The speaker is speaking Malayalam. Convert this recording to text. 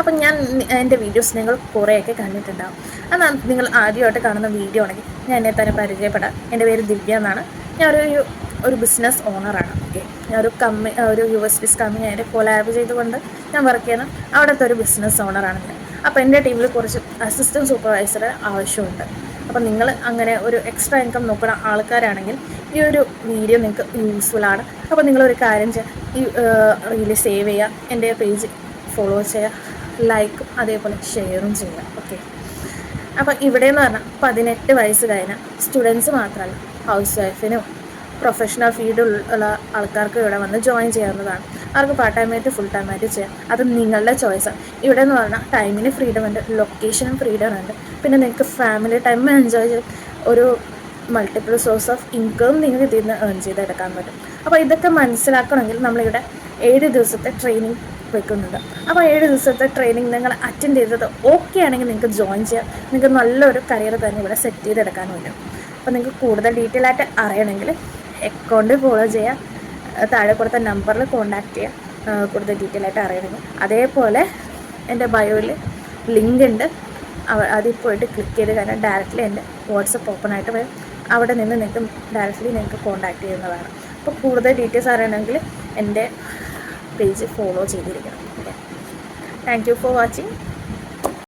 അപ്പം ഞാൻ എൻ്റെ വീഡിയോസ് നിങ്ങൾ കുറേയൊക്കെ കണ്ടിട്ടുണ്ടാകും. എന്നാൽ നിങ്ങൾ ആദ്യമായിട്ട് കാണുന്ന വീഡിയോ ആണെങ്കിൽ ഞാൻ എന്നെ തന്നെ പരിചയപ്പെടാം. എൻ്റെ പേര് ദിവ്യ എന്നാണ്. ഞാൻ ഒരു ബിസിനസ് ഓണറാണ്. ഓക്കെ, ഞാൻ ഒരു US-based കമ്പനിയായിട്ട് കൊലാബ് ചെയ്തുകൊണ്ട് ഞാൻ വർക്ക് ചെയ്യുന്ന അവിടുത്തെ ഒരു ബിസിനസ് ഓണറാണ് ഞാൻ. അപ്പോൾ എൻ്റെ ടീമിൽ കുറച്ച് അസിസ്റ്റൻറ്റ് സൂപ്പർവൈസറെ ആവശ്യമുണ്ട്. അപ്പോൾ നിങ്ങൾ അങ്ങനെ ഒരു എക്സ്ട്രാ ഇൻകം നോക്കുന്ന ആൾക്കാരാണെങ്കിൽ ഈ ഒരു വീഡിയോ നിങ്ങൾക്ക് യൂസ്ഫുള്ളാണ്. അപ്പോൾ നിങ്ങളൊരു കാര്യം ചെയ്യുക, ഈ റീല് സേവ് ചെയ്യുക, എൻ്റെ പേജ് ഫോളോ ചെയ്യുക, ലൈക്കും അതേപോലെ ഷെയറും ചെയ്യുക. ഓക്കെ, അപ്പോൾ ഇവിടെയെന്ന് പറഞ്ഞാൽ 18 വയസ്സ് കഴിഞ്ഞ സ്റ്റുഡൻസ് മാത്രമല്ല, ഹൗസ് വൈഫിനും പ്രൊഫഷണൽ ഫീൽഡിലുള്ള ആൾക്കാർക്ക് ഇവിടെ വന്ന് ജോയിൻ ചെയ്യാവുന്നതാണ്. അവർക്ക് പാർട്ട് ടൈമായിട്ട് ഫുൾ ടൈമായിട്ട് ചെയ്യാം. അത് നിങ്ങളുടെ ചോയ്സാണ്. ഇവിടെ എന്ന് പറഞ്ഞാൽ ടൈമിന് ഫ്രീഡം ഉണ്ട്, ലൊക്കേഷനും ഫ്രീഡം ഉണ്ട്. പിന്നെ നിങ്ങൾക്ക് ഫാമിലി ടൈം എൻജോയ് ചെയ്ത് ഒരു മൾട്ടിപ്പിൾ സോഴ്സ് ഓഫ് ഇൻകം നിങ്ങൾക്ക് ഇതിൽ നിന്ന് ഏൺ ചെയ്തെടുക്കാൻ പറ്റും. അപ്പോൾ ഇതൊക്കെ മനസ്സിലാക്കണമെങ്കിൽ നമ്മളിവിടെ 7 ദിവസത്തെ ട്രെയിനിങ് വെക്കുന്നുണ്ട്. അപ്പോൾ 7 ദിവസത്തെ ട്രെയിനിങ് നിങ്ങൾ അറ്റൻഡ് ചെയ്തത് ഓക്കെ ആണെങ്കിൽ നിങ്ങൾക്ക് ജോയിൻ ചെയ്യാം. നിങ്ങൾക്ക് നല്ലൊരു കരിയർ തന്നെ ഇവിടെ സെറ്റ് ചെയ്തെടുക്കാൻ പറ്റും. അപ്പോൾ നിങ്ങൾക്ക് കൂടുതൽ ഡീറ്റെയിൽ ആയിട്ട് അറിയണമെങ്കിൽ അക്കൗണ്ട് ഫോളോ ചെയ്യുക, താഴെ കൊടുത്ത നമ്പറിൽ കോൺടാക്ട് ചെയ്യുക കൂടുതൽ ഡീറ്റെയിൽ ആയിട്ട് അറിയണമെങ്കിൽ. അതേപോലെ എൻ്റെ ബയോയിൽ ലിങ്ക് ഉണ്ട്, അതിൽ പോയിട്ട് ക്ലിക്ക് ചെയ്ത് കഴിഞ്ഞാൽ ഡയറക്റ്റ്ലി എൻ്റെ വാട്സപ്പ് ഓപ്പൺ ആയിട്ട് വരും. അവിടെ നിന്ന് നിങ്ങൾക്ക് കോൺടാക്ട് ചെയ്യുന്നതാണ്. അപ്പോൾ കൂടുതൽ ഡീറ്റെയിൽസ് അറിയണമെങ്കിൽ എൻ്റെ പേജ് ഫോളോ ചെയ്തിരിക്കണം. Okay, thank you for watching.